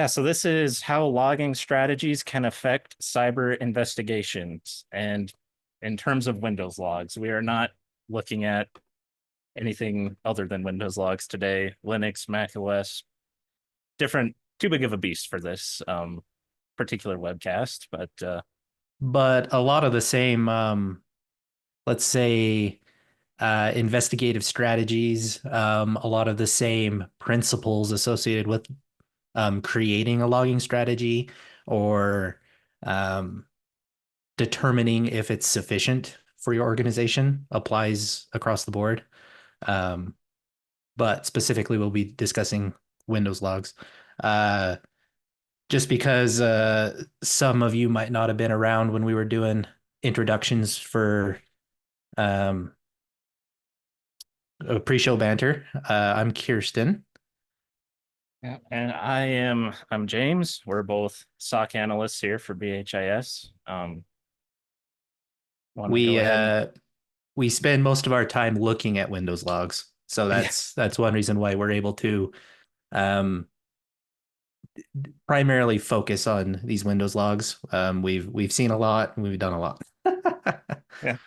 So this is how logging strategies can affect cyber investigations. And in terms of Windows logs, we are not looking at anything other than Windows logs today. Linux, Mac OS, different, too big of a beast for this particular webcast. But a lot of the same, let's say, investigative strategies, a lot of the same principles associated with creating a logging strategy or um, determining if it's sufficient for your organization applies across the board. Um, but specifically, we'll be discussing Windows logs. Uh, just because some of you might not have been around when we were doing introductions for um, pre-show banter. I'm Kiersten. Yeah. And I'm James. We're both SOC analysts here for BHIS. Want to go We ahead and uh, we spend most of our time looking at Windows logs, so yeah, that's one reason why we're able to um, primarily focus on these Windows logs. We've seen a lot, and we've done a lot. yeah.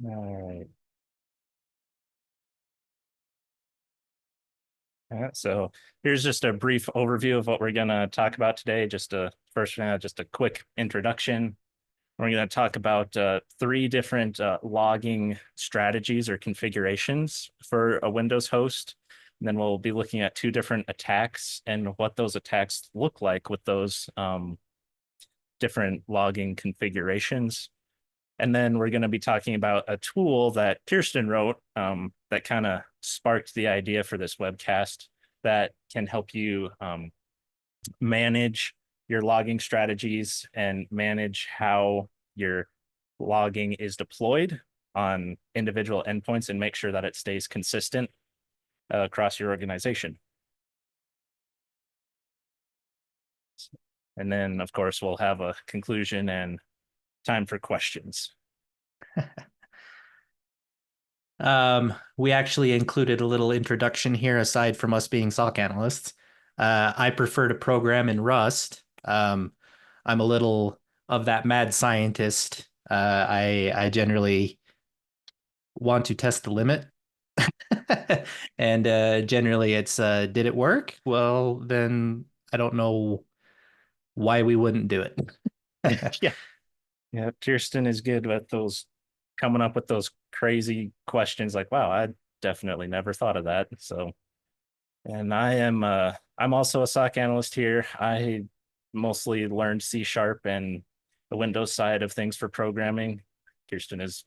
All right. So here's just a brief overview of what we're going to talk about today. Just a quick introduction. We're going to talk about three different logging strategies or configurations for a Windows host. And then we'll be looking at two different attacks and what those attacks look like with those different logging configurations. And then we're going to be talking about a tool that Kiersten wrote that kind of sparked the idea for this webcast that can help you manage your logging strategies and manage how your logging is deployed on individual endpoints and make sure that it stays consistent across your organization. And then, of course, we'll have a conclusion and time for questions. We actually included a little introduction here aside from us being SOC analysts. I prefer to program in Rust. I'm a little of that mad scientist. I generally want to test the limit. And generally it's did it work? Well, then I don't know why we wouldn't do it. Yeah. Yeah, Kiersten is good with those coming up with those crazy questions like, wow, I definitely never thought of that. So, and I'm also a SOC analyst here. I mostly learned C sharp and the Windows side of things for programming. Kiersten is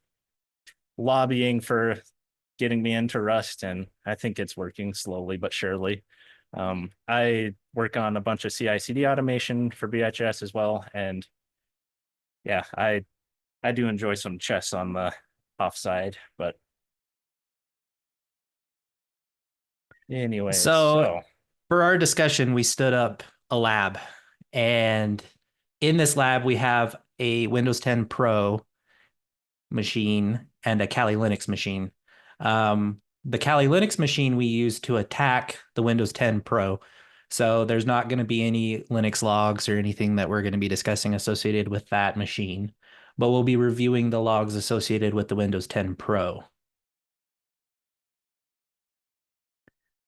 lobbying for getting me into Rust, and I think it's working slowly but surely. I work on a bunch of CI/CD automation for BHS as well, and yeah, I do enjoy some chess on the offside, but anyways, So so for our discussion, we stood up a lab, and in this lab, we have a Windows 10 Pro machine and a Kali Linux machine. The Kali Linux machine we use to attack the Windows 10 Pro. So there's not going to be any Linux logs or anything that we're going to be discussing associated with that machine, but we'll be reviewing the logs associated with the Windows 10 Pro.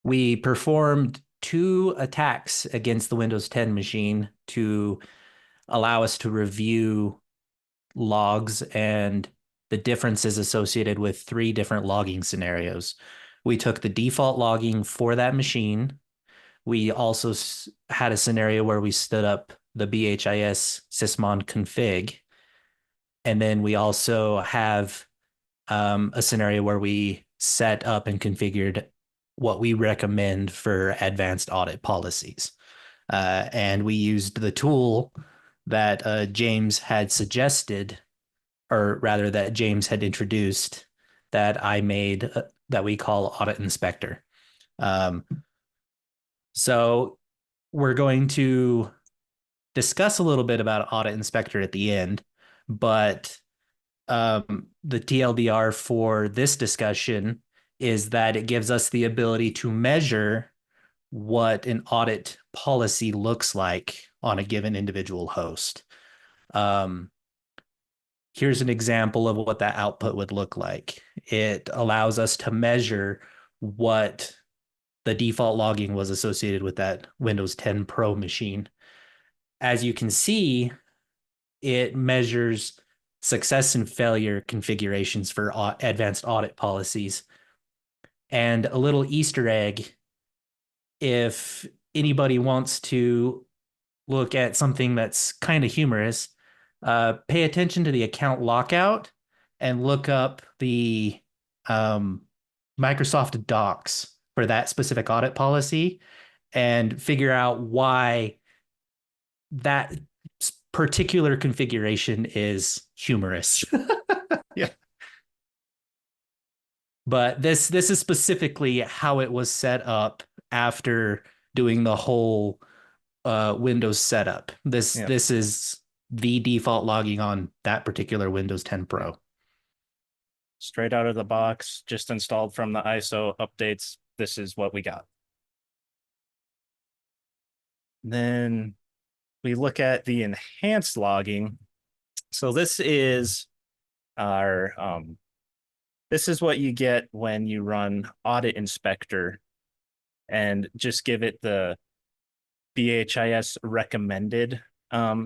We performed two attacks against the Windows 10 machine to allow us to review logs and the differences associated with three different logging scenarios. We took the default logging for that machine. We also had a scenario where we stood up the BHIS sysmon config. And then we also have a scenario where we set up and configured what we recommend for advanced audit policies. And we used the tool that James had suggested, or rather that James had introduced, that I made that we call Audit Inspector. Um, so we're going to discuss a little bit about Audit Inspector at the end, but the TLDR for this discussion is that it gives us the ability to measure what an audit policy looks like on a given individual host. Um, Here's an example of what that output would look like. It allows us to measure what the default logging was associated with that Windows 10 Pro machine. As you can see, it measures success and failure configurations for advanced audit policies. And a little Easter egg, if anybody wants to look at something that's kind of humorous, pay attention to the account lockout and look up the um, Microsoft Docs for that specific audit policy and figure out why that particular configuration is humorous. Yeah. But this is specifically how it was set up after doing the whole Windows setup. This is the default logging on that particular Windows 10 Pro. Straight out of the box, just installed from the ISO updates. This is what we got. Then we look at the enhanced logging. So this is our this is what you get when you run Audit Inspector and just give it the BHIS recommended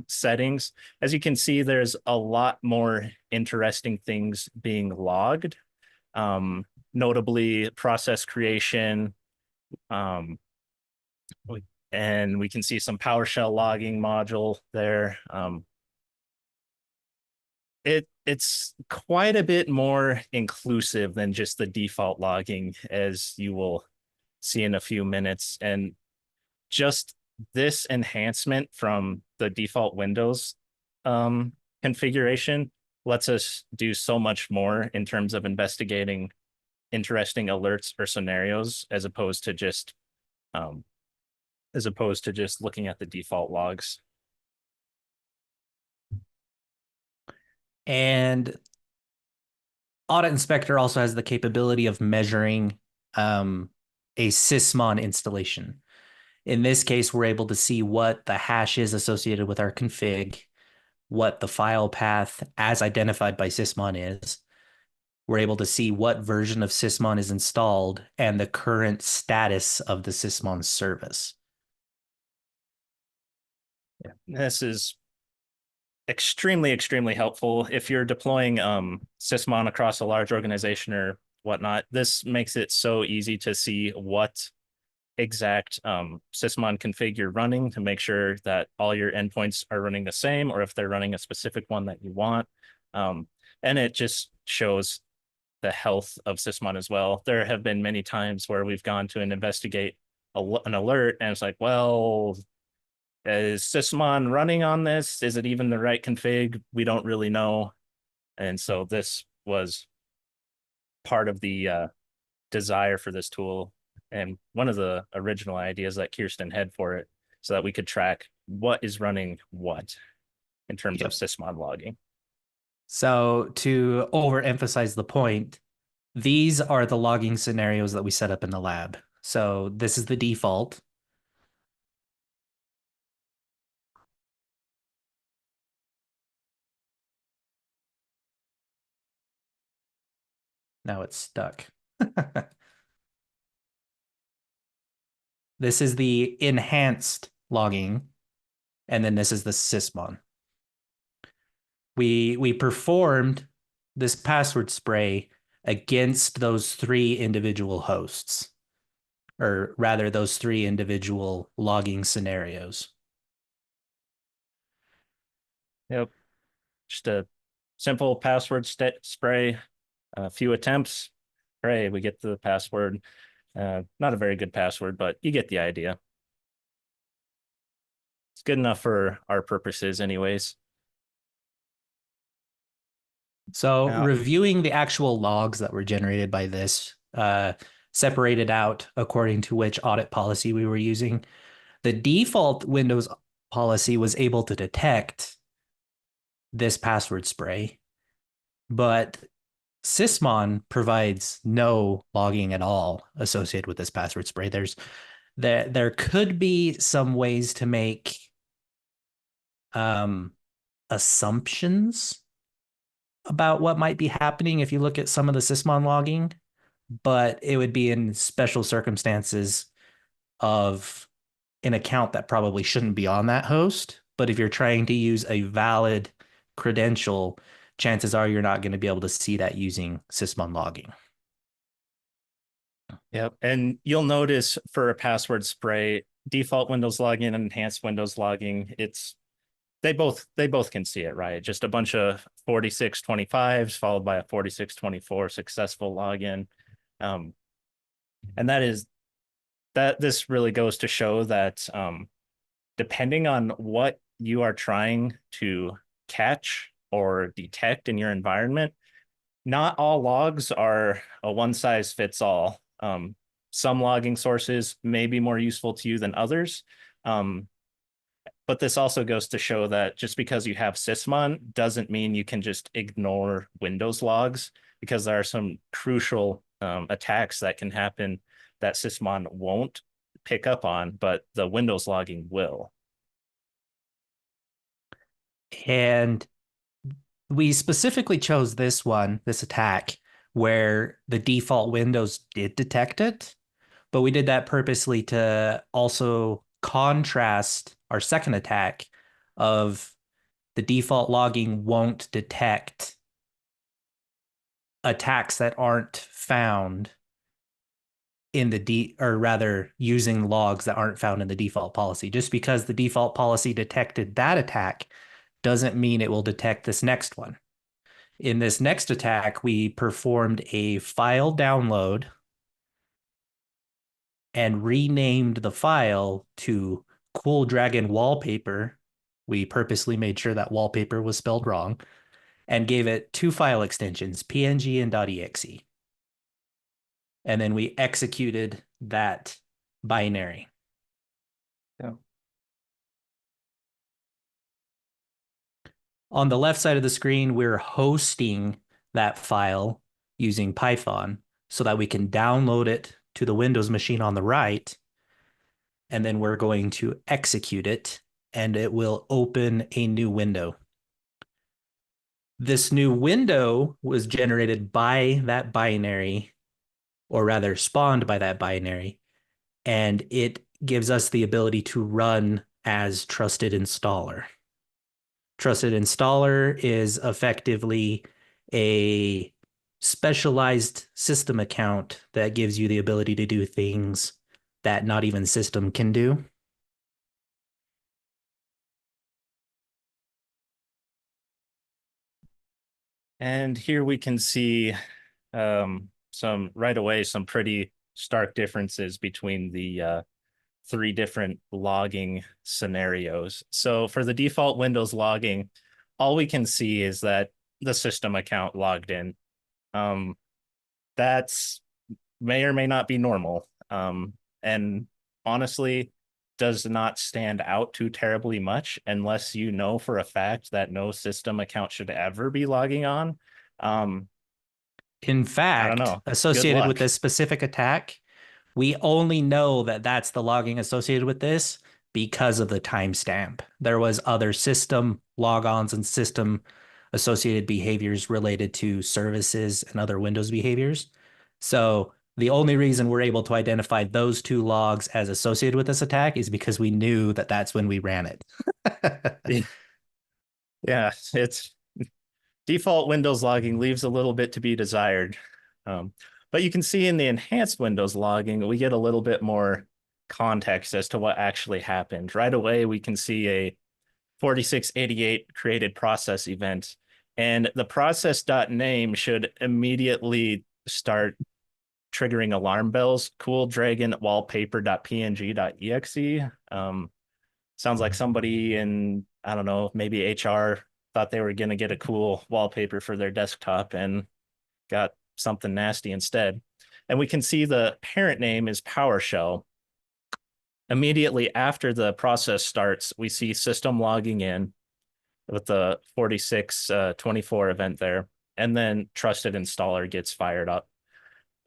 settings. As you can see, there's a lot more interesting things being logged, notably process creation, and we can see some PowerShell logging module there. It's quite a bit more inclusive than just the default logging, as you will see in a few minutes. And just this enhancement from the default Windows configuration lets us do so much more in terms of investigating interesting alerts or scenarios, as opposed to just looking at the default logs. And Audit Inspector also has the capability of measuring a sysmon installation. In this case, we're able to see what the hash is associated with our config, what the file path as identified by sysmon is. We're able to see what version of sysmon is installed and the current status of the sysmon service. Yeah, this is extremely helpful if you're deploying sysmon across a large organization or whatnot. This makes it so easy to see what exact sysmon config you're running to make sure that all your endpoints are running the same, or if they're running a specific one that you want. And it just shows the health of sysmon as well. There have been many times where we've gone to investigate an alert, and it's like, well, is sysmon running on this? Is it even the right config? We don't really know. And so this was part of the desire for this tool, and one of the original ideas that Kiersten had for it, so that we could track what is running what in terms of sysmon logging. So to overemphasize the point, these are the logging scenarios that we set up in the lab. So this is the default. Now it's stuck. This is the enhanced logging, and then this is the sysmon. We performed this password spray against those three individual hosts, or rather those three individual logging scenarios. Yep. Just a simple password spray, a few attempts. Hooray, we get the password. Not a very good password, but you get the idea. It's good enough for our purposes anyways. So reviewing the actual logs that were generated by this, separated out according to which audit policy we were using. The default Windows policy was able to detect this password spray, but sysmon provides no logging at all associated with this password spray. There's There could be some ways to make um, assumptions about what might be happening if you look at some of the sysmon logging, but it would be in special circumstances of an account that probably shouldn't be on that host. But if you're trying to use a valid credential, chances are you're not going to be able to see that using sysmon logging. Yep. And you'll notice for a password spray, default Windows login and enhanced Windows logging, they both can see it, right? Just a bunch of 4625s followed by a 4624 successful login. Um, and this really goes to show that depending on what you are trying to catch or detect in your environment, not all logs are a one size fits all. Some logging sources may be more useful to you than others. But this also goes to show that just because you have sysmon doesn't mean you can just ignore Windows logs, because there are some crucial attacks that can happen that sysmon won't pick up on, but the Windows logging will. And we specifically chose this attack, where the default Windows did detect it, but we did that purposely to also contrast our second attack of the default logging won't detect attacks that aren't found in the or rather using logs that aren't found in the default policy. Just because the default policy detected that attack doesn't mean it will detect this next one. In this next attack, we performed a file download and renamed the file to Cool Dragon Wallpaper. We purposely made sure that wallpaper was spelled wrong and gave it two file extensions, PNG and .exe. And then we executed that binary. Yeah. On the left side of the screen, we're hosting that file using Python so that we can download it to the Windows machine on the right. And then we're going to execute it, and it will open a new window. This new window was generated by that binary, or rather spawned by that binary, and it gives us the ability to run as trusted installer. Trusted installer is effectively a specialized system account that gives you the ability to do things that not even system can do. And here we can see some pretty stark differences between the three different logging scenarios. So for the default Windows logging, all we can see is that the system account logged in. That's may or may not be normal. And honestly, does not stand out too terribly much unless you know for a fact that no system account should ever be logging on. Um, In I don't fact, know. Good associated with luck. this specific attack, we only know that that's the logging associated with this because of the timestamp. There was other system logons and system associated behaviors related to services and other Windows behaviors. So the only reason we're able to identify those two logs as associated with this attack is because we knew that that's when we ran it. Yeah, it's default Windows logging leaves a little bit to be desired. Um, but you can see in the enhanced Windows logging, we get a little bit more context as to what actually happened. Right away, we can see a 4688 created process event, and the process.name should immediately start triggering alarm bells. Cool Dragon wallpaper.png.exe. Sounds like somebody in, I don't know, maybe HR thought they were going to get a cool wallpaper for their desktop and got something nasty instead. And we can see the parent name is PowerShell. Immediately after the process starts, we see system logging in with the 4624 event there. And then trusted installer gets fired up.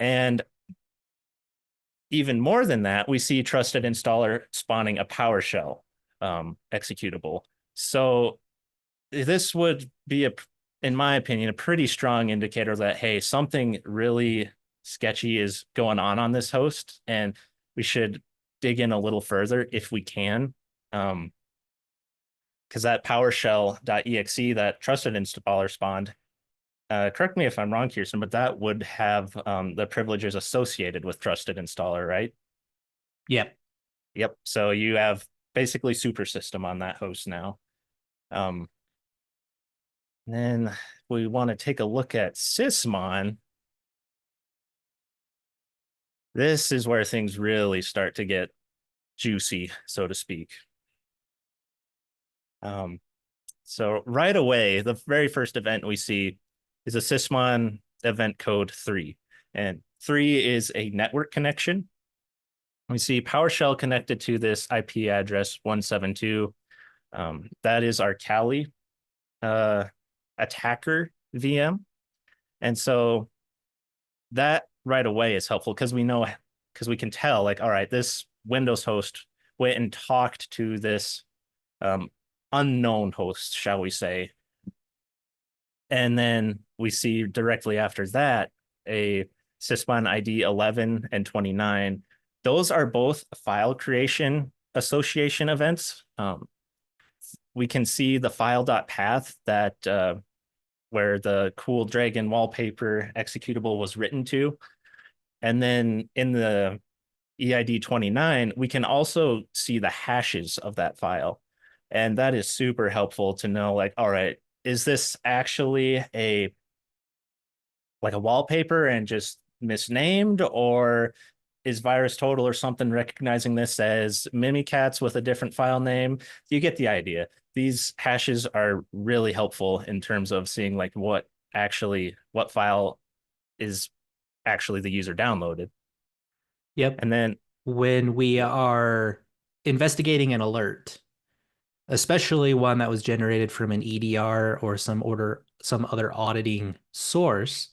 And even more than that, we see trusted installer spawning a PowerShell executable. So this would be in my opinion, a pretty strong indicator that, hey, something really sketchy is going on this host, and we should dig in a little further if we can. Because that PowerShell.exe that trusted installer spawned, correct me if I'm wrong, Kiersten, but that would have the privileges associated with trusted installer, right? Yep. Yep. So you have basically super system on that host now. Um, then we want to take a look at Sysmon. This is where things really start to get juicy, so to speak. Um, so right away, the very first event we see is a Sysmon event code 3. And 3 is a network connection. We see PowerShell connected to this IP address 172. That is our Kali attacker VM. And so that right away is helpful because we can tell, like, all right, this Windows host went and talked to this um, unknown host, shall we say. And then we see directly after that a Sysmon ID 11 and 29. Those are both file creation association events. We can see the file.path that where the cool dragon wallpaper executable was written to. And then in the EID 29, we can also see the hashes of that file. And that is super helpful to know, like, all right, is this actually a like a wallpaper and just misnamed, or is VirusTotal or something recognizing this as Mimikatz with a different file name? You get the idea. These hashes are really helpful in terms of seeing like what file is actually the user downloaded. Yep. And then When we are investigating an alert, especially one that was generated from an EDR or some other auditing source,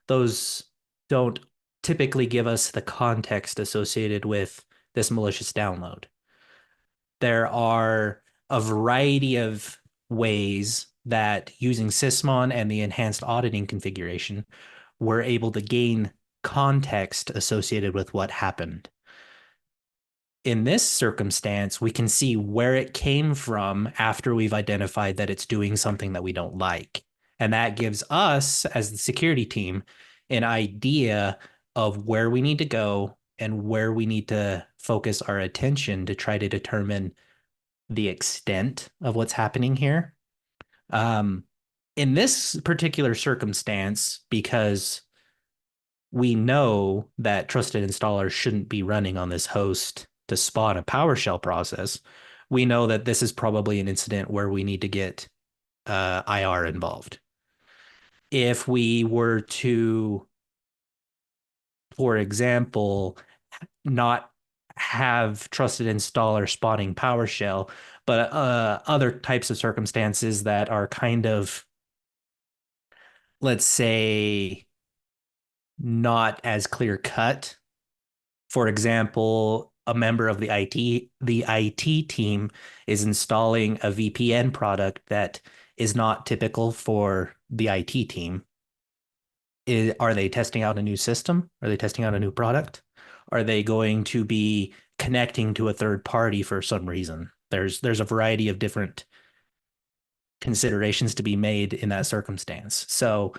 those don't typically give us the context associated with this malicious download. There are a variety of ways that using Sysmon and the enhanced auditing configuration, we're able to gain context associated with what happened. In this circumstance, we can see where it came from after we've identified that it's doing something that we don't like. And that gives us, as the security team, an idea of where we need to go and where we need to focus our attention to try to determine the extent of what's happening here. Um, in this particular circumstance, because we know that trusted installers shouldn't be running on this host to spawn a PowerShell process, we know that this is probably an incident where we need to get IR involved. If we were to, for example, not have trusted installer spotting PowerShell, but other types of circumstances that are kind of, let's say, not as clear cut. For example, a member of the IT team is installing a VPN product that is not typical for the IT team. Are they testing out a new system? Are they testing out a new product? Are they going to be connecting to a third party for some reason? There's a variety of different considerations to be made in that circumstance. So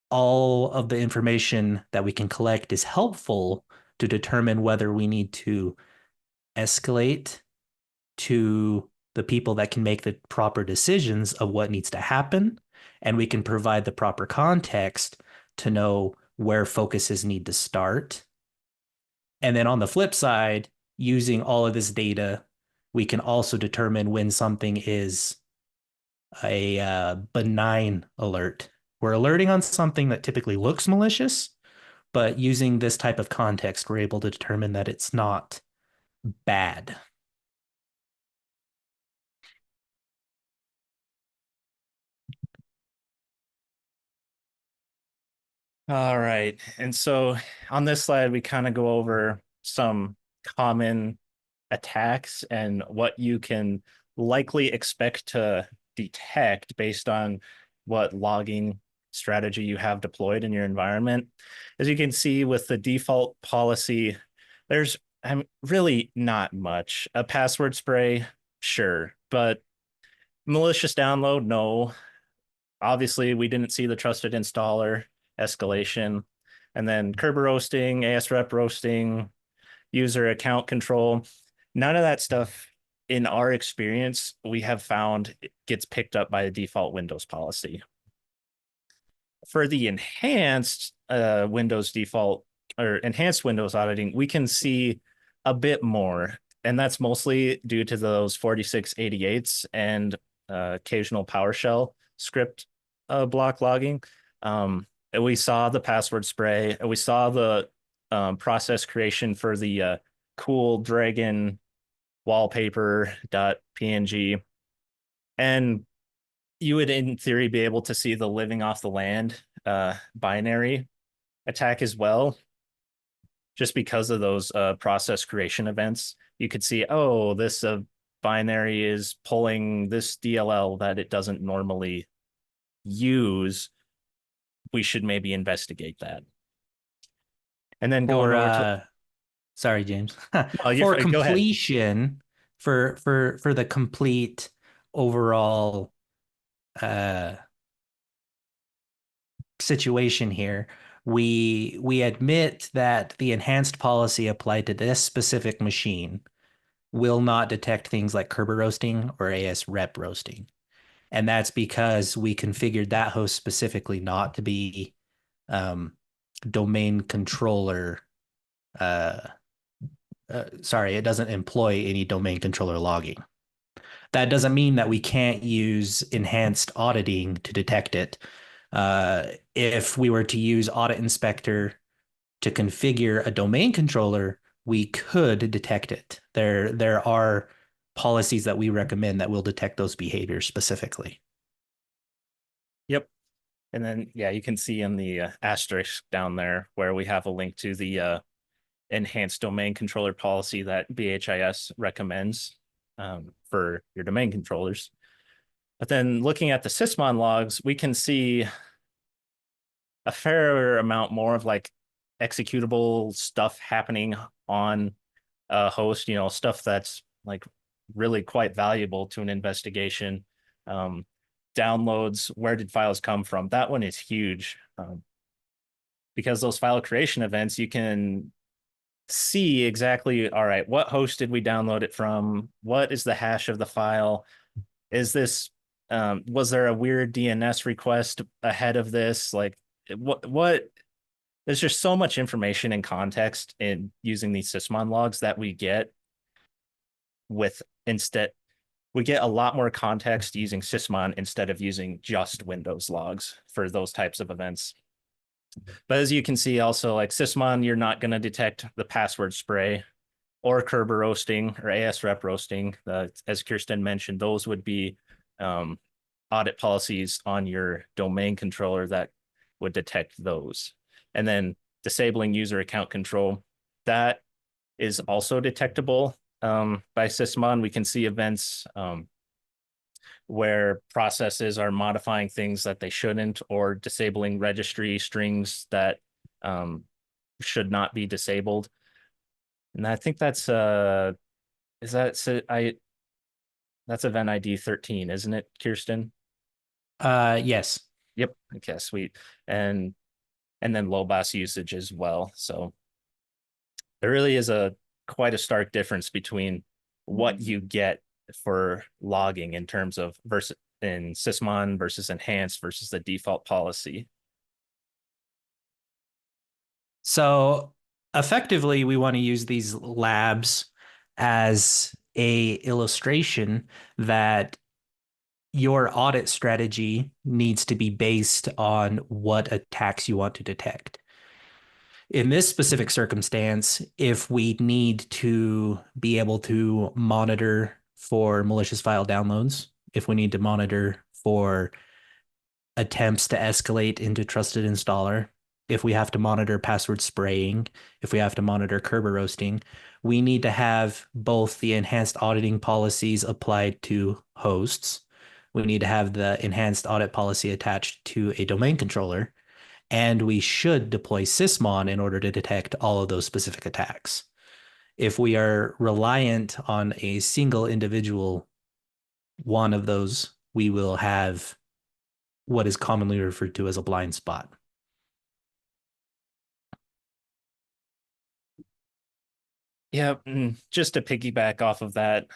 all of the information that we can collect is helpful to determine whether we need to escalate to the people that can make the proper decisions of what needs to happen. And we can provide the proper context to know where focuses need to start. And then on the flip side, using all of this data, we can also determine when something is a benign alert. We're alerting on something that typically looks malicious, but using this type of context, we're able to determine that it's not bad. All right. And so on this slide, we kind of go over some common attacks and what you can likely expect to detect based on what logging strategy you have deployed in your environment. As you can see with the default policy, there's really not much. A password spray, sure, but malicious download, no. Obviously, we didn't see the trusted installer escalation. And then Kerber roasting, ASREP roasting, user account control. None of that stuff, in our experience, we have found gets picked up by the default Windows policy. For the enhanced Windows default or enhanced Windows auditing, we can see a bit more. And that's mostly due to those 4688s and occasional PowerShell script block logging. And we saw the password spray, and we saw the process creation for the cool dragon wallpaper.png. And you would, in theory, be able to see the living off the land binary attack as well, just because of those process creation events. You could see, oh, this binary is pulling this DLL that it doesn't normally use. We should maybe investigate that. And then going For over to, sorry, James. oh, For go ahead. completion, for the complete overall uh situation here, we admit that the enhanced policy applied to this specific machine will not detect things like Kerber roasting or AS-rep roasting. And that's because we configured that host specifically not to be um, domain controller. Sorry, it doesn't employ any domain controller logging. That doesn't mean that we can't use enhanced auditing to detect it. If we were to use Audit Inspector to configure a domain controller, we could detect it. There are policies that we recommend that will detect those behaviors specifically. Yep. And then, yeah, you can see in the asterisk down there where we have a link to the enhanced domain controller policy that BHIS recommends for your domain controllers. But then looking at the sysmon logs, we can see a fair amount more of like executable stuff happening on a host, stuff that's like really quite valuable to an investigation. Downloads, where did files come from? That one is huge because those file creation events, you can see exactly, all right, what host did we download it from? What is the hash of the file? Is this, was there a weird DNS request ahead of this? Like, what, there's just so much information and context in using these sysmon logs that we get with instead, we get a lot more context using sysmon instead of using just Windows logs for those types of events. But as you can see also, like sysmon, you're not going to detect the password spray or Kerber roasting or ASREP roasting. As Kiersten mentioned, those would be audit policies on your domain controller that would detect those. And then disabling user account control, that is also detectable by sysmon. We can see events where processes are modifying things that they shouldn't, or disabling registry strings that should not be disabled. And I think that's is that so that's event ID 13, isn't it, Kiersten? Yes. Yep. Okay, sweet. And then low boss usage as well. So there really is a quite a stark difference between what you get for logging in terms of versus in sysmon versus enhanced versus the default policy. So effectively, we want to use these labs as a illustration that your audit strategy needs to be based on what attacks you want to detect. In this specific circumstance, if we need to be able to monitor for malicious file downloads, if we need to monitor for attempts to escalate into trusted installer, if we have to monitor password spraying, if we have to monitor Kerber roasting, we need to have both the enhanced auditing policies applied to hosts. We need to have the enhanced audit policy attached to a domain controller, and we should deploy Sysmon in order to detect all of those specific attacks. If we are reliant on a single individual one of those, we will have what is commonly referred to as a blind spot. Yeah, just to piggyback off of that,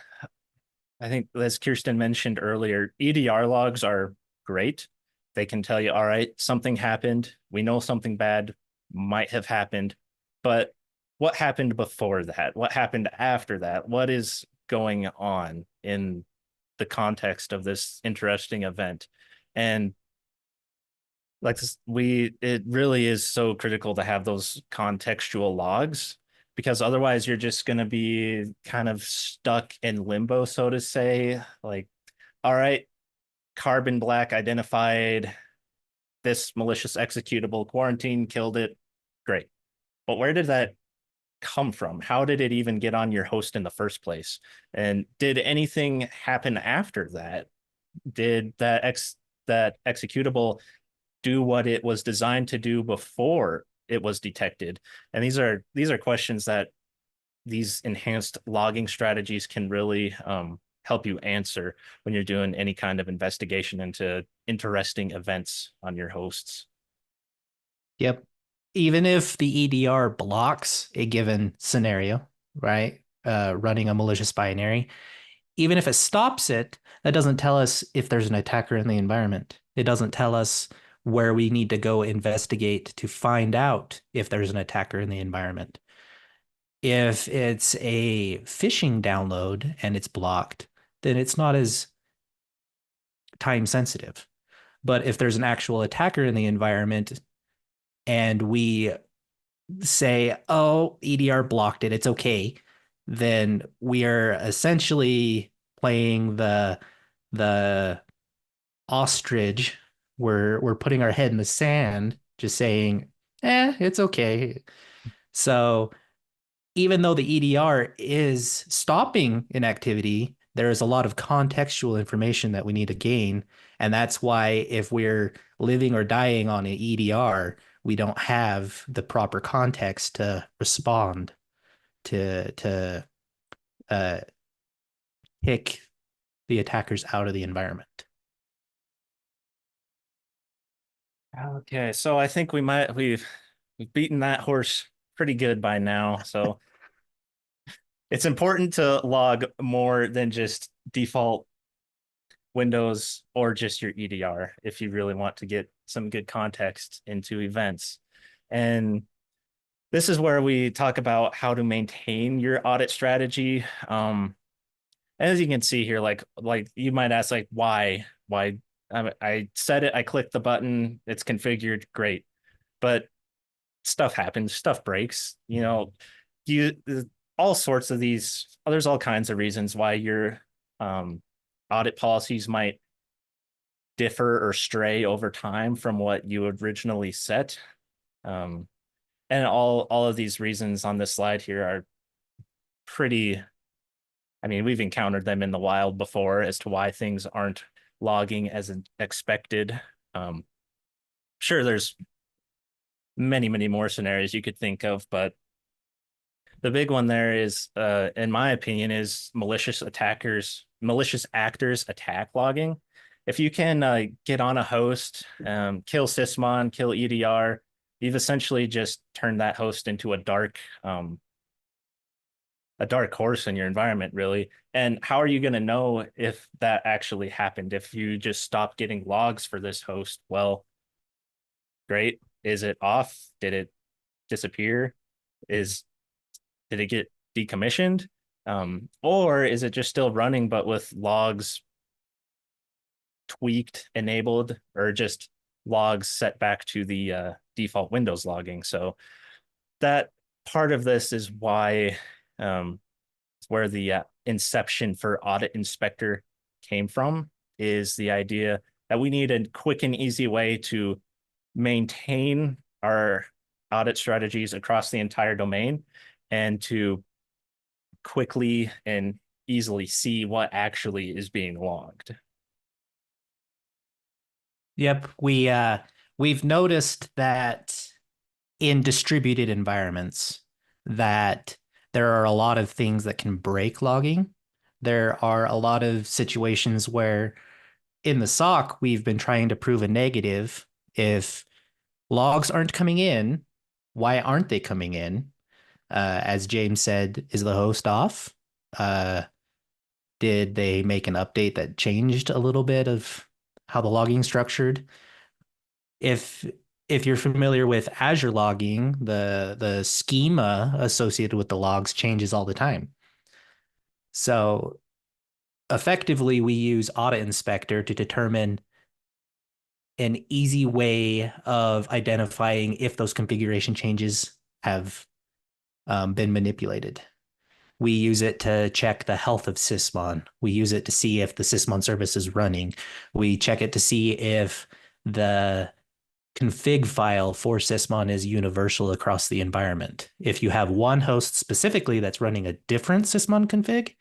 I think as Kiersten mentioned earlier, EDR logs are great. They can tell you, all right, something happened. We know something bad might have happened, but what happened before that? What happened after that? What is going on in the context of this interesting event? And like this, it really is so critical to have those contextual logs, because otherwise you're just going to be kind of stuck in limbo, so to say. Like, all right, Carbon Black identified this malicious executable, quarantine killed it, great, but where did that come from? How did it even get on your host in the first place? And did anything happen after that? Did that executable do what it was designed to do before it was detected? And these are questions that these enhanced logging strategies can really help you answer when you're doing any kind of investigation into interesting events on your hosts. Yep. Even if the EDR blocks a given scenario, right? Running a malicious binary, even if it stops it, that doesn't tell us if there's an attacker in the environment. It doesn't tell us where we need to go investigate to find out if there's an attacker in the environment. If it's a phishing download and it's blocked, then it's not as time sensitive. But if there's an actual attacker in the environment and we say, oh, EDR blocked it, it's okay, then we are essentially playing the ostrich. We're putting our head in the sand, just saying, it's okay. So even though the EDR is stopping an activity, there is a lot of contextual information that we need to gain. And that's why if we're living or dying on an EDR, we don't have the proper context to respond to uh, kick the attackers out of the environment. Okay, so I think we've beaten that horse pretty good by now. So it's important to log more than just default Windows or just your EDR if you really want to get some good context into events. And this is where we talk about how to maintain your audit strategy. As you can see here, like you might ask, like, why? I set it, I clicked the button, it's configured, great. But stuff happens, stuff breaks. You all sorts of these. There's all kinds of reasons why your audit policies might differ or stray over time from what you originally set. Um, and all of these reasons on this slide here are pretty. I mean, we've encountered them in the wild before as to why things aren't logging as expected. Um, sure, there's many more scenarios you could think of, but the big one there is, in my opinion, is malicious actors attack logging. If you can get on a host, kill Sysmon, kill EDR, you've essentially just turned that host into a dark horse in your environment, really. And how are you going to know if that actually happened if you just stopped getting logs for this host? Well, great. Is it off? Did it disappear? Did it get decommissioned? Or is it just still running, but with logs tweaked, enabled, or just logs set back to the default Windows logging? So that part of this is why where the inception for Audit Inspector came from, is the idea that we need a quick and easy way to maintain our audit strategies across the entire domain and to quickly and easily see what actually is being logged. Yep, we've noticed that in distributed environments that there are a lot of things that can break logging. There are a lot of situations where in the SOC we've been trying to prove a negative. If logs aren't coming in, why aren't they coming in? As James said, is the host off? Uh, did they make an update that changed a little bit of how the logging structured? If if you're familiar with Azure logging, the schema associated with the logs changes all the time. So effectively, we use Audit Inspector to determine an easy way of identifying if those configuration changes have been manipulated. We use it to check the health of Sysmon. We use it to see if the Sysmon service is running. We check it to see if the config file for Sysmon is universal across the environment. If you have one host specifically that's running a different Sysmon config,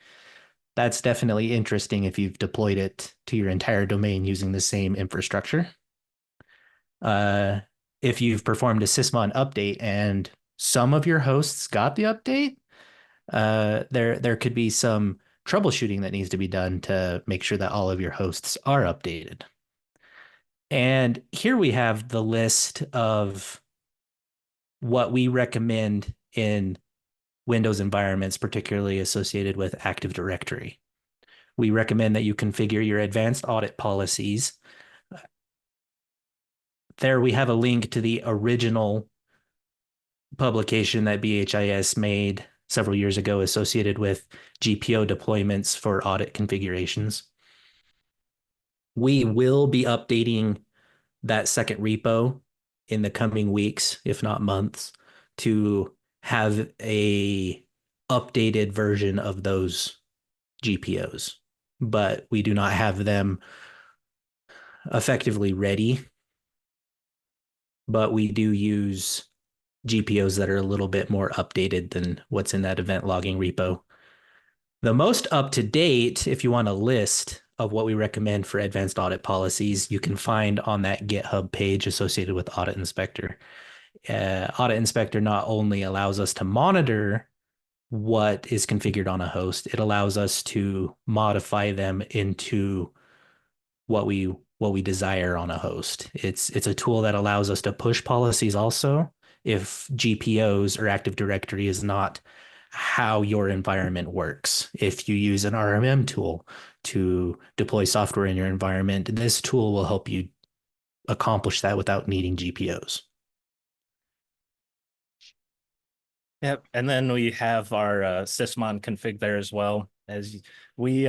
that's definitely interesting if you've deployed it to your entire domain using the same infrastructure. Uh, if you've performed a Sysmon update and some of your hosts got the update, there could be some troubleshooting that needs to be done to make sure that all of your hosts are updated. And here we have the list of what we recommend in Windows environments, particularly associated with Active Directory. We recommend that you configure your advanced audit policies. There we have a link to the original publication that BHIS made several years ago associated with GPO deployments for audit configurations. We will be updating that second repo in the coming weeks, if not months, to have a updated version of those GPOs, but we do not have them effectively ready. But we do use GPOs that are a little bit more updated than what's in that event logging repo. The most up to date, if you want a list of what we recommend for advanced audit policies, you can find on that GitHub page associated with Audit Inspector. Audit Inspector not only allows us to monitor what is configured on a host, it allows us to modify them into what we desire on a host. It's a tool that allows us to push policies also if GPOs or Active Directory is not how your environment works. If you use an RMM tool to deploy software in your environment, this tool will help you accomplish that without needing GPOs. Yep, and then we have our Sysmon config there as well. As we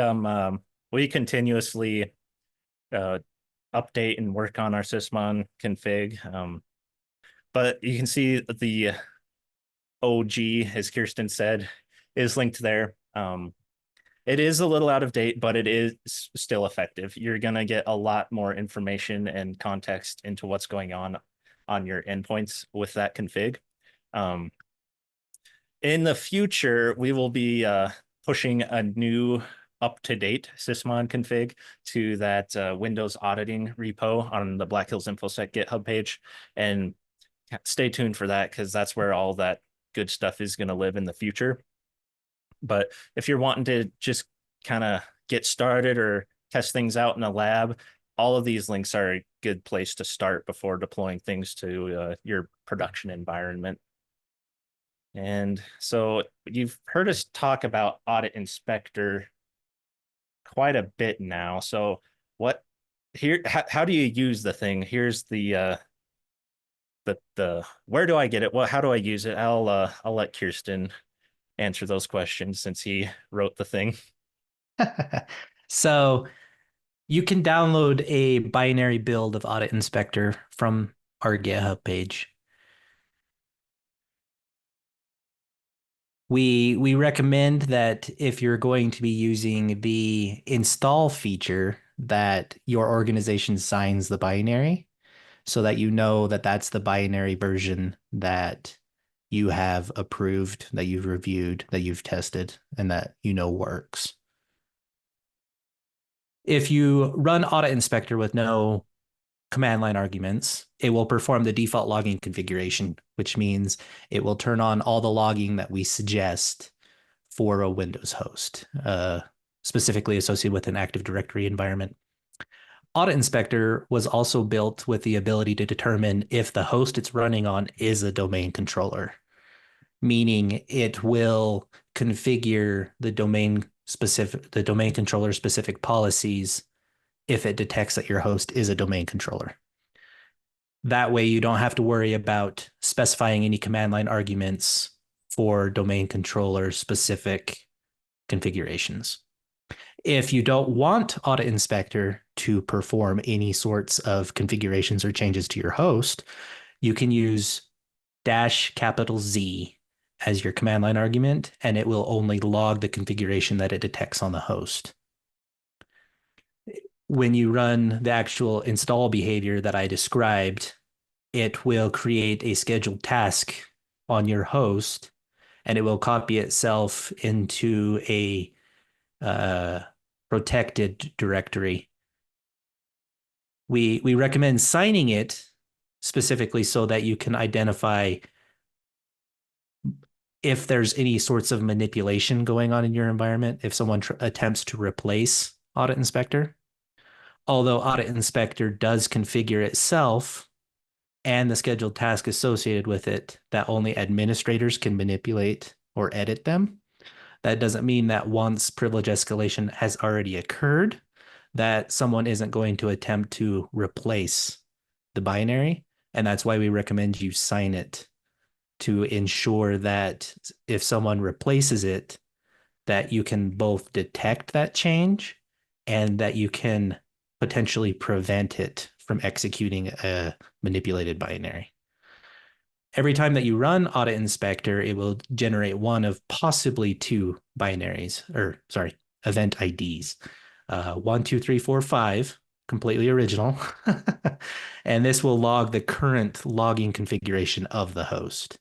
continuously update and work on our Sysmon config. But you can see the OG, as Kiersten said, is linked there. It is a little out of date, but it is still effective. You're going to get a lot more information and context into what's going on your endpoints with that config. In the future, we will be pushing a new up-to-date Sysmon config to that Windows auditing repo on the Black Hills InfoSec GitHub page. And stay tuned for that because that's where all that good stuff is going to live in the future. But if you're wanting to just kind of get started or test things out in a lab, all of these links are a good place to start before deploying things to your production environment. And so you've heard us talk about Audit Inspector quite a bit now. So how do you use the thing? Here's the where do I get it? Well, how do I use it? I'll let Kiersten answer those questions since he wrote the thing. So you can download a binary build of Audit Inspector from our GitHub page. We recommend that if you're going to be using the install feature, that your organization signs the binary. so that you know that that's the binary version that you have approved, that you've reviewed, that you've tested, and that you know works. If you run Audit Inspector with no command line arguments, it will perform the default logging configuration, which means it will turn on all the logging that we suggest for a Windows host, specifically associated with an Active Directory environment. Audit Inspector was also built with the ability to determine if the host it's running on is a domain controller, meaning it will configure the domain controller specific policies if it detects that your host is a domain controller. That way, you don't have to worry about specifying any command line arguments for domain controller specific configurations. If you don't want Audit Inspector to perform any sorts of configurations or changes to your host, you can use -Z as your command line argument, and it will only log the configuration that it detects on the host. When you run the actual install behavior that I described, it will create a scheduled task on your host, and it will copy itself into a protected directory. We recommend signing it specifically so that you can identify if there's any sorts of manipulation going on in your environment, if someone attempts to replace Audit Inspector. Although Audit Inspector does configure itself and the scheduled task associated with it that only administrators can manipulate or edit them. That doesn't mean that once privilege escalation has already occurred, that someone isn't going to attempt to replace the binary. And that's why we recommend you sign it to ensure that if someone replaces it, that you can both detect that change and that you can potentially prevent it from executing a manipulated binary. Every time that you run Audit Inspector, it will generate one of possibly two binaries, or sorry, event IDs. 1, 2, 3, 4, 5, completely original. And this will log the current logging configuration of the host.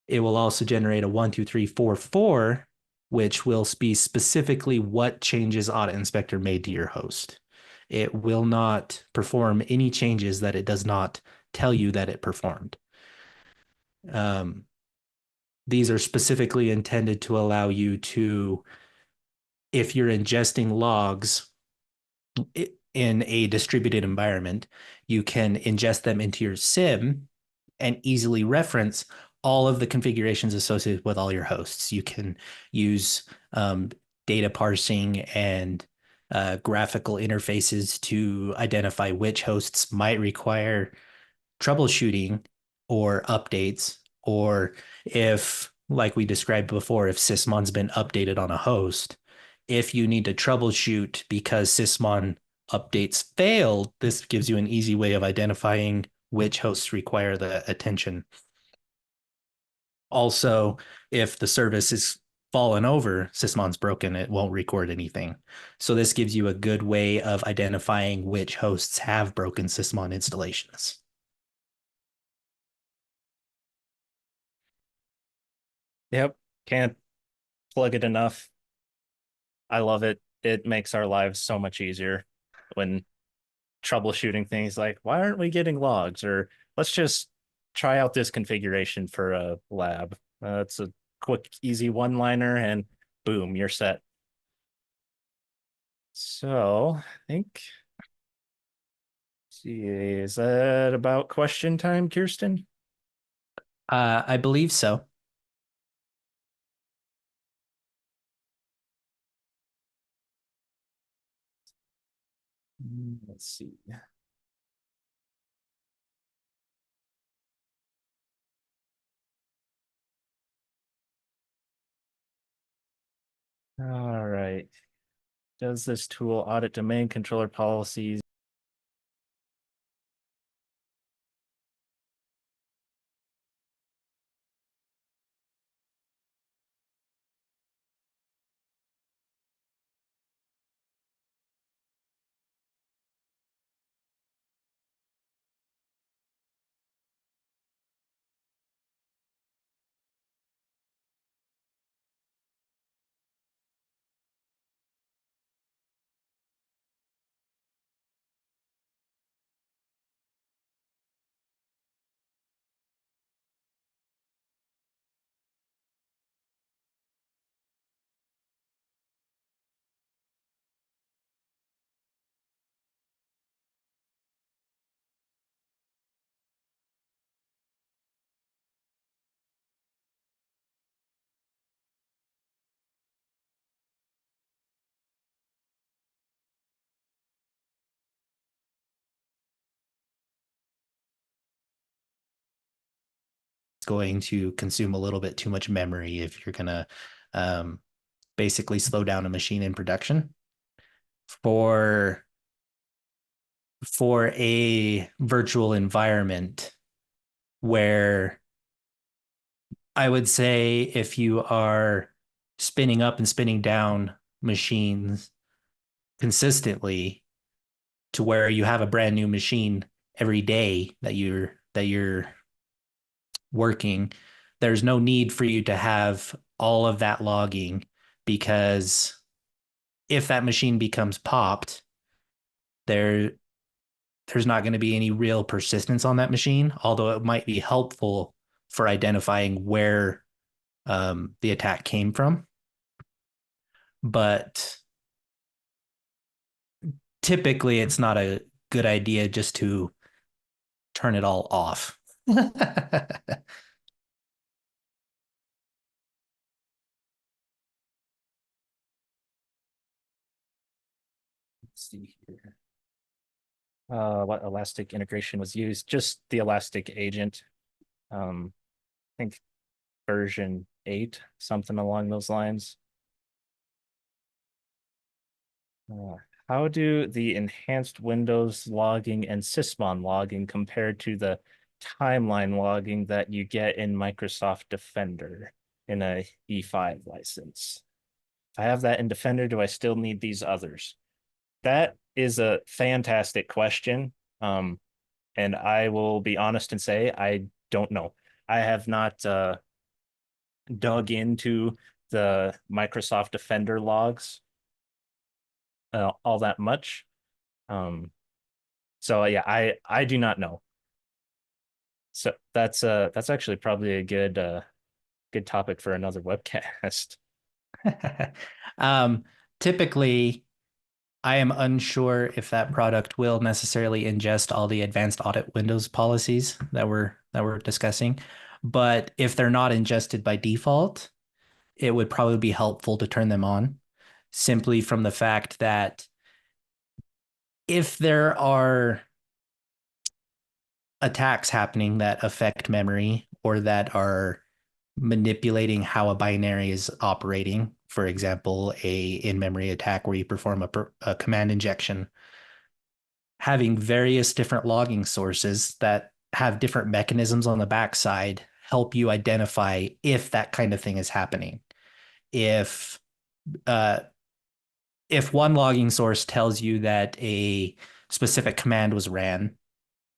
It will also generate a 1, 2, 3, 4, 4, which will be specifically what changes Audit Inspector made to your host. It will not perform any changes that it does not tell you that it performed. These are specifically intended to allow you to, if you're ingesting logs in a distributed environment, you can ingest them into your SIM and easily reference all of the configurations associated with all your hosts. You can use data parsing and graphical interfaces to identify which hosts might require troubleshooting or updates, or if, like we described before, if sysmon's been updated on a host, if you need to troubleshoot because sysmon updates failed, this gives you an easy way of identifying which hosts require the attention. Also, if the service is fallen over, sysmon's broken, it won't record anything. So this gives you a good way of identifying which hosts have broken sysmon installations. Yep. Can't plug it enough. I love it. It makes our lives so much easier when troubleshooting things like, why aren't we getting logs? Or let's just try out this configuration for a lab. It's a quick, easy one-liner, and boom, you're set. So I think, see, is that about question time, Kiersten? I believe so. Let's see. All right. Does this tool audit domain controller policies? going to consume a little bit too much memory if you're going to basically slow down a machine in production. For a virtual environment where I would say if you are spinning up and spinning down machines consistently to where you have a brand new machine every day that you're working, there's no need for you to have all of that logging, because if that machine becomes popped, there there's not going to be any real persistence on that machine, although it might be helpful for identifying where the attack came from. But typically, it's not a good idea just to turn it all off. Let's see here. What Elastic integration was used? Just the Elastic agent. I think version 8, something along those lines. How do the enhanced Windows logging and sysmon logging compare to the timeline logging that you get in Microsoft Defender in a E5 license? If I have that in Defender, do I still need these others? That is a fantastic question. And I will be honest and say I don't know. I have not dug into the Microsoft Defender logs all that much. So yeah, I do not know. So that's actually probably a good topic for another webcast. Typically, I am unsure if that product will necessarily ingest all the advanced audit Windows policies that we're discussing. But if they're not ingested by default, it would probably be helpful to turn them on, simply from the fact that if there are attacks happening that affect memory or that are manipulating how a binary is operating, for example, a in-memory attack where you perform a command injection, having various different logging sources that have different mechanisms on the backside help you identify if that kind of thing is happening. If uh, if one logging source tells you that a specific command was ran,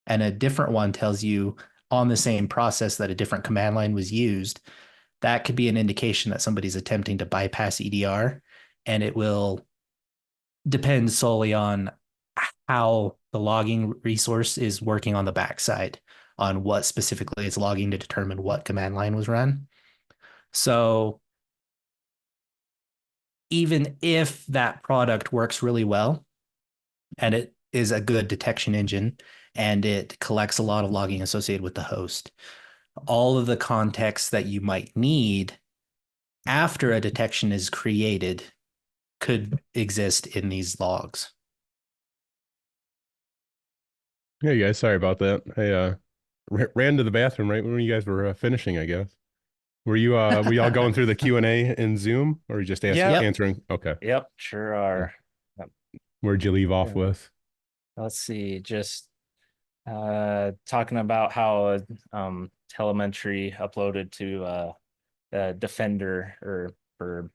and a different one tells you on the same process that a different command line was used, that could be an indication that somebody's attempting to bypass EDR, and it will depend solely on how the logging resource is working on the backside on what specifically it's logging to determine what command line was run. So even if that product works really well and it is a good detection engine and it collects a lot of logging associated with the host, all of the context that you might need after a detection is created could exist in these logs. Hey guys, sorry about that. I ran to the bathroom right when you guys were finishing, I guess. Were y'all going through the Q&A in Zoom, or you just Yep. answering? Okay. Yep, sure are. Where'd you leave off with? Let's see, just talking about how telemetry uploaded to Defender or for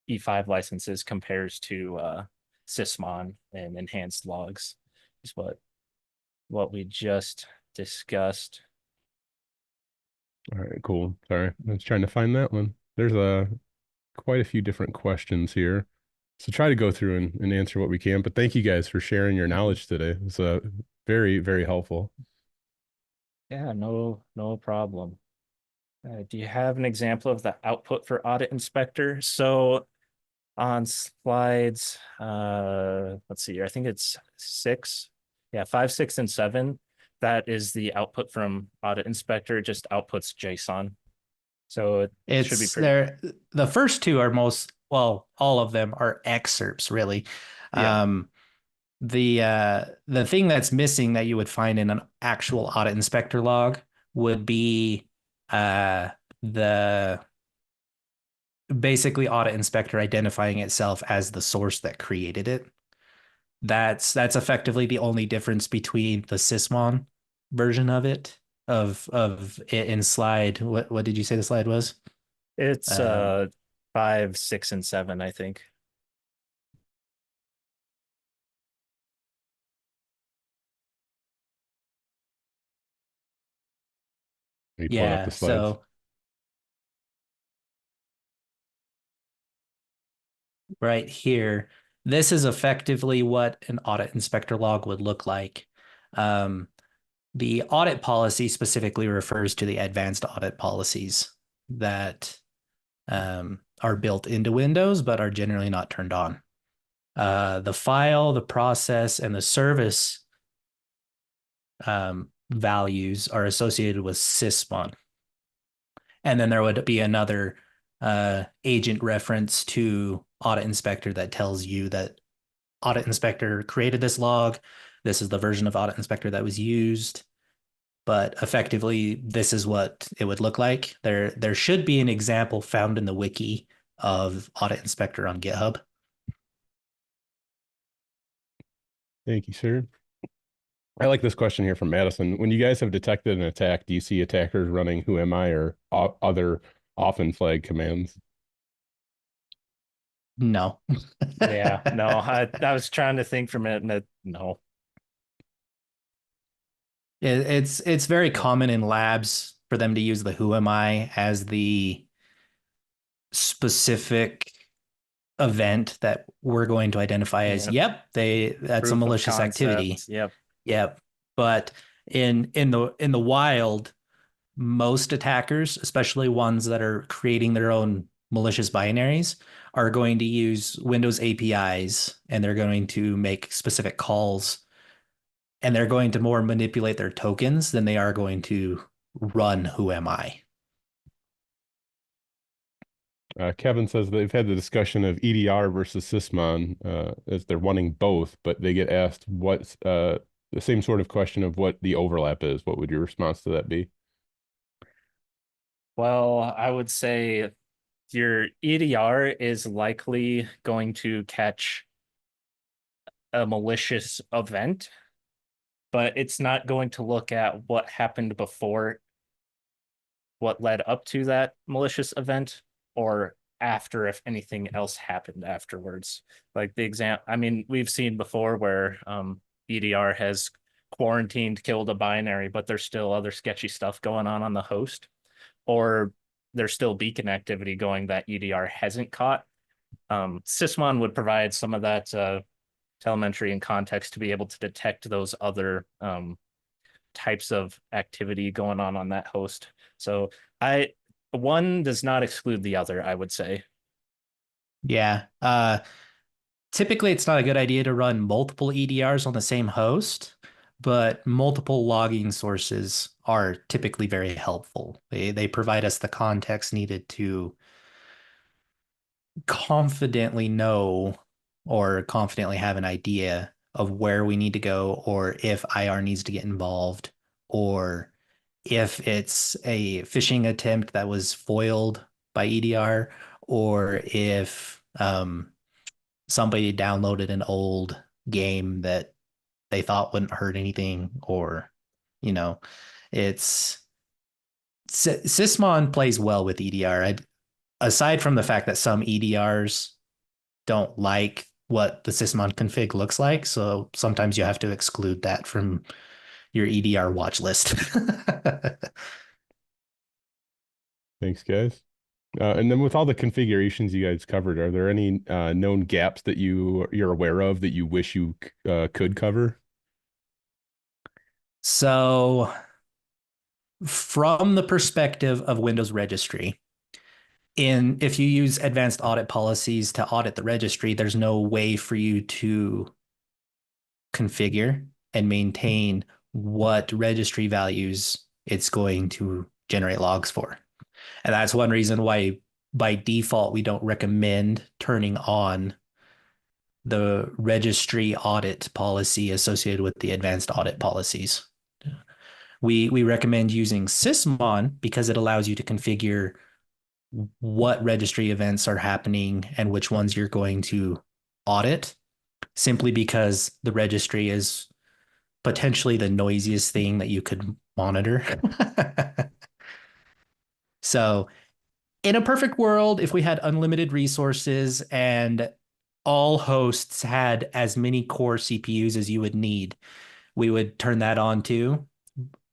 E5 licenses compares to sysmon and enhanced logs is what we just discussed. All right, cool. Sorry, I was trying to find that one. There's quite a few different questions here. So try to go through and answer what we can. But thank you guys for sharing your knowledge today. It's very, very helpful. Yeah, no problem. Do you have an example of the output for Audit Inspector? So on slides, let's see here, I think it's 6. Yeah, 5, 6, and 7. That is the output from Audit Inspector. It just outputs JSON. So it should be It's pretty. there. The first two are all of them are excerpts, really. Yeah. The thing that's missing that you would find in an actual Audit Inspector log would be the basically Audit Inspector identifying itself as the source that created it. That's effectively the only difference between the Sysmon version of it of it in slide. What did you say the slide was? It's Um, 5, 6, and 7, I think. Are you pulling up the yeah, slides? so right here, this is effectively what an Audit Inspector log would look like. Um, the audit policy specifically refers to the advanced audit policies that are built into Windows, but are generally not turned on. The file, the process, and the service values are associated with Sysmon. And then there would be another agent reference to Audit Inspector that tells you that Audit Inspector created this log. This is the version of Audit Inspector that was used. But effectively, this is what it would look like. There should be an example found in the wiki of Audit Inspector on GitHub. Thank you, sir. I like this question here from Madison. When you guys have detected an attack, do you see attackers running "Who am I" or other often flagged commands? No. Yeah, no, I was trying to think for a minute, and no. It's very common in labs for them to use the "Who am I" as the specific event that we're going to identify as, Yeah. yep, that's a Proof of malicious activity. concept. Yep. Yep. But in the wild, most attackers, especially ones that are creating their own malicious binaries, are going to use Windows APIs, and they're going to make specific calls, and they're going to more manipulate their tokens than they are going to run "Who am I." Kevin says they've had the discussion of EDR versus Sysmon as they're wanting both, but they get asked what's the same sort of question of what the overlap is. What would your response to that be? Well, I would say your EDR is likely going to catch a malicious event, but it's not going to look at what happened before, what led up to that malicious event, or after, if anything else happened afterwards. Like the example, I mean, we've seen before where EDR has quarantined, killed a binary, but there's still other sketchy stuff going on the host, or there's still beacon activity going that EDR hasn't caught. Sysmon would provide some of that telemetry and context to be able to detect those other types of activity going on that host. So one does not exclude the other, I would say. Yeah. Typically, it's not a good idea to run multiple EDRs on the same host, but multiple logging sources are typically very helpful. They provide us the context needed to confidently know or confidently have an idea of where we need to go, or if IR needs to get involved, or if it's a phishing attempt that was foiled by EDR, or if somebody downloaded an old game that they thought wouldn't hurt anything, or, you know, it's Sysmon plays well with EDR. Aside from the fact that some EDRs don't like what the Sysmon config looks like, so sometimes you have to exclude that from your EDR watch list. Thanks, guys. And then with all the configurations you guys covered, are there any known gaps that you're aware of that you wish you could cover? So, from the perspective of Windows Registry, if you use advanced audit policies to audit the registry, there's no way for you to configure and maintain what registry values it's going to generate logs for. And that's one reason why by default we don't recommend turning on the registry audit policy associated with the advanced audit policies. We recommend using Sysmon because it allows you to configure what registry events are happening and which ones you're going to audit, simply because the registry is potentially the noisiest thing that you could monitor. So in a perfect world, if we had unlimited resources and all hosts had as many core CPUs as you would need, we would turn that on too.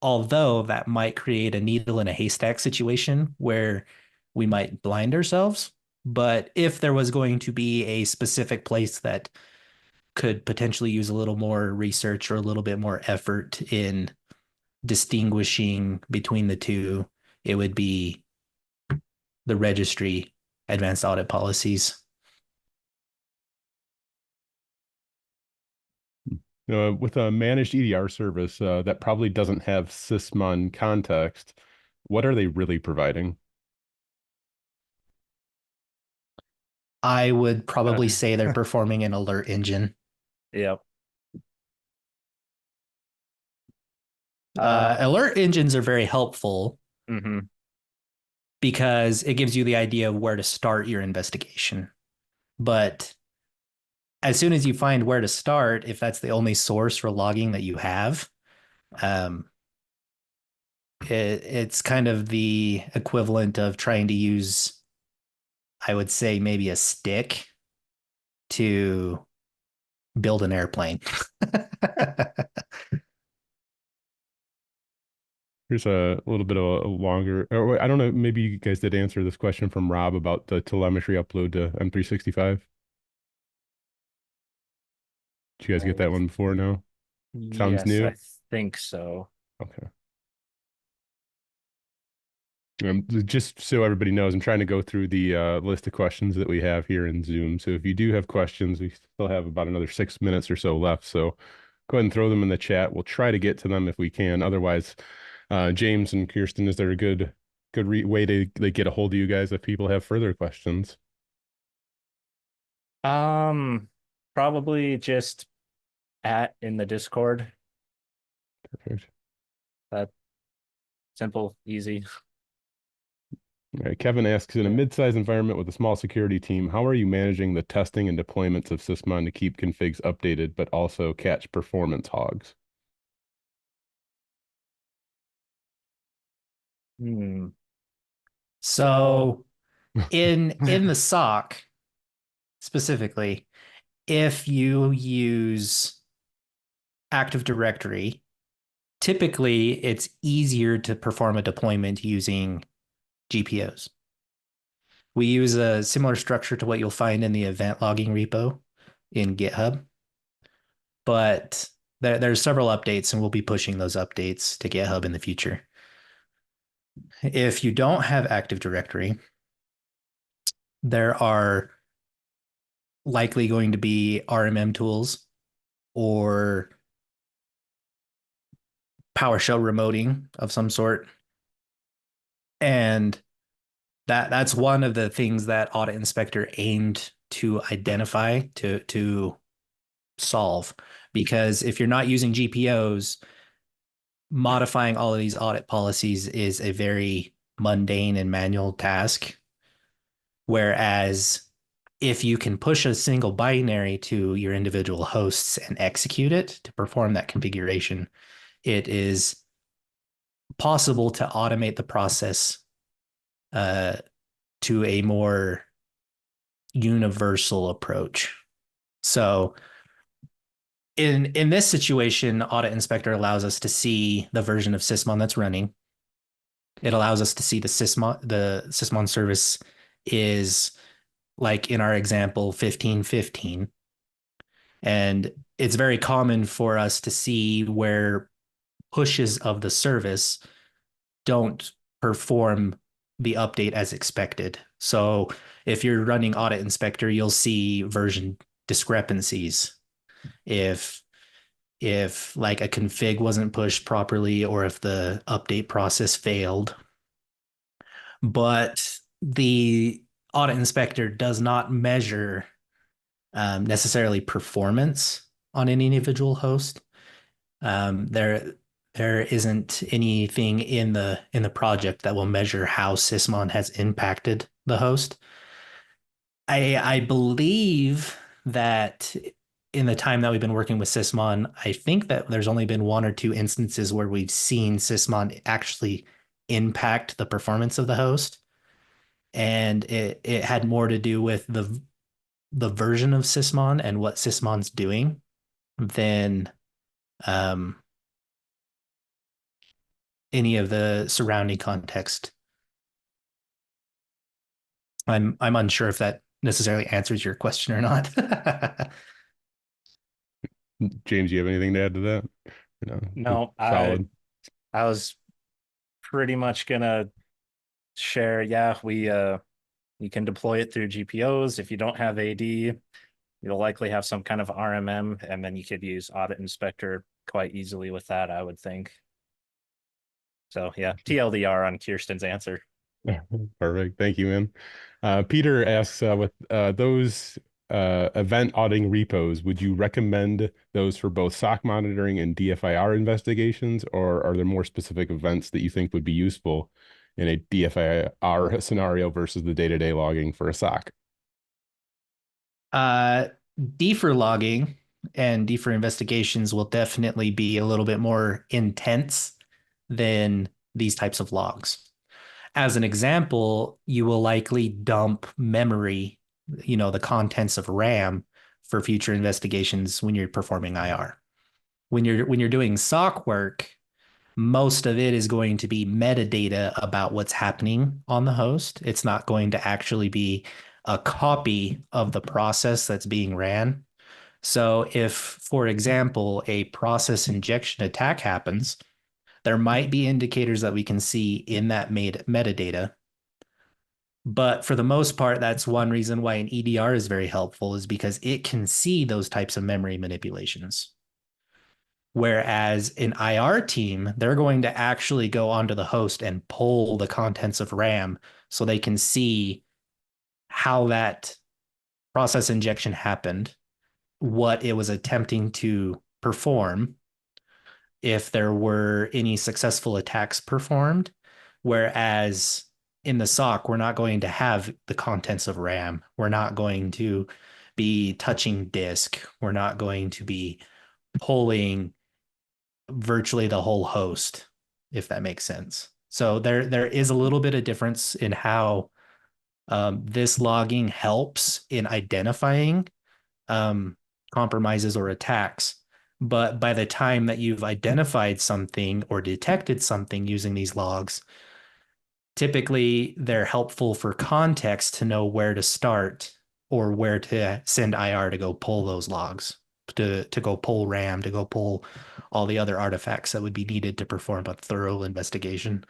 Although that might create a needle in a haystack situation where we might blind ourselves. But if there was going to be a specific place that could potentially use a little more research or a little bit more effort in distinguishing between the two, it would be the registry advanced audit policies. With a managed EDR service that probably doesn't have Sysmon context, what are they really providing? I would probably say they're performing an alert engine. Yep. Alert engines are very helpful Mm-hmm. because it gives you the idea of where to start your investigation. But as soon as you find where to start, if that's the only source for logging that you have, it's kind of the equivalent of trying to use, I would say, maybe a stick to build an airplane. Here's a little bit of a longer, or I don't know, maybe you guys did answer this question from Rob about the telemetry upload to M365. Did you guys get that one before? No? Sounds Yes, new? I think so. Okay. Just so everybody knows, I'm trying to go through the list of questions that we have here in Zoom. So if you do have questions, we still have about another 6 minutes or so left. So go ahead and throw them in the chat. We'll try to get to them if we can. Otherwise, James and Kiersten, is there a good way to get a hold of you guys if people have further questions? Probably just in the Discord. Perfect. That simple, easy. All right, Kevin asks, in a mid-sized environment with a small security team, how are you managing the testing and deployments of Sysmon to keep configs updated, but also catch performance hogs? So in the SOC specifically, if you use Active Directory, typically it's easier to perform a deployment using GPOs. We use a similar structure to what you'll find in the event logging repo in GitHub, but there's several updates, and we'll be pushing those updates to GitHub in the future. If you don't have Active Directory, there are likely going to be RMM tools or PowerShell remoting of some sort. And that's one of the things that Audit Inspector aimed to identify, to solve. Because if you're not using GPOs, modifying all of these audit policies is a very mundane and manual task. Whereas if you can push a single binary to your individual hosts and execute it to perform that configuration, it is possible to automate the process to a more universal approach. So in this situation, Audit Inspector allows us to see the version of Sysmon that's running. It allows us to see the Sysmon service is, like in our example, 1515. And it's very common for us to see where pushes of the service don't perform the update as expected. So if you're running Audit Inspector, you'll see version discrepancies. If like a config wasn't pushed properly, or if the update process failed. But the Audit Inspector does not measure necessarily performance on any individual host. There There isn't anything in the project that will measure how Sysmon has impacted the host. I believe that in the time that we've been working with Sysmon, I think that there's only been one or two instances where we've seen Sysmon actually impact the performance of the host. And it had more to do with the version of Sysmon and what Sysmon's doing than um, any of the surrounding context. I'm unsure if that necessarily answers your question or not. James, you have anything to add to that? No, No, solid. I was pretty much gonna share. Yeah, you can deploy it through GPOs. If you don't have AD, you'll likely have some kind of RMM, and then you could use Audit Inspector quite easily with that, I would think. So yeah, TLDR on Kiersten's answer. Perfect. Thank you, man. Peter asks, with those event auditing repos, would you recommend those for both SOC monitoring and DFIR investigations, or are there more specific events that you think would be useful in a DFIR scenario versus the day-to-day logging for a SOC? Defer logging and defer investigations will definitely be a little bit more intense than these types of logs. As an example, you will likely dump memory, the contents of RAM for future investigations when you're performing IR. When you're doing SOC work, most of it is going to be metadata about what's happening on the host. It's not going to actually be a copy of the process that's being ran. So if, for example, a process injection attack happens, there might be indicators that we can see in that metadata. But for the most part, that's one reason why an EDR is very helpful, is because it can see those types of memory manipulations. Whereas an IR team, they're going to actually go onto the host and pull the contents of RAM so they can see how that process injection happened, what it was attempting to perform, if there were any successful attacks performed. Whereas in the SOC, we're not going to have the contents of RAM. We're not going to be touching disk. We're not going to be pulling virtually the whole host, if that makes sense. So there is a little bit of difference in how this logging helps in identifying compromises or attacks. But by the time that you've identified something or detected something using these logs, typically they're helpful for context to know where to start or where to send IR to go pull those logs, to go pull RAM, to go pull all the other artifacts that would be needed to perform a thorough investigation.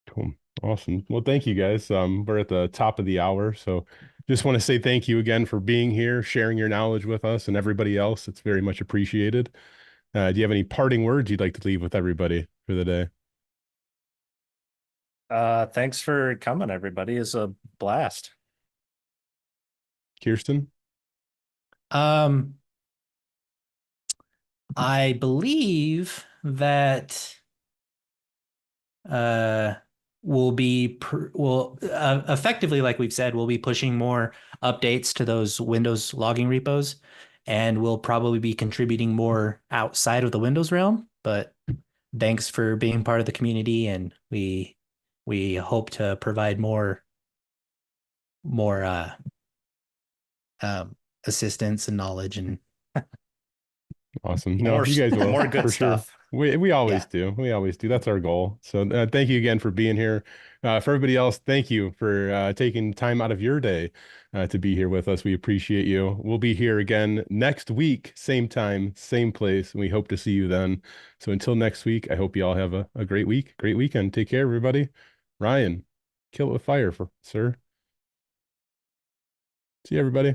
Cool. Awesome. Well, thank you guys. We're at the top of the hour, so just want to say thank you again for being here, sharing your knowledge with us and everybody else. It's very much appreciated. Do you have any parting words you'd like to leave with everybody for the day? Thanks for coming, everybody. It's a blast. Kiersten? I believe that we'll be effectively, like we've said, we'll be pushing more updates to those Windows logging repos, and we'll probably be contributing more outside of the Windows realm. But thanks for being part of the community, and we hope to provide more assistance and knowledge. And Awesome. No, you guys will more good for sure. stuff. We always Yeah. do. We always do. That's our goal. So thank you again for being here. For everybody else, thank you for taking time out of your day to be here with us. We appreciate you. We'll be here again next week, same time, same place, and we hope to see you then. So until next week, I hope you all have a great week, great weekend. Take care, everybody. Ryan, kill it with fire, sir. See you, everybody.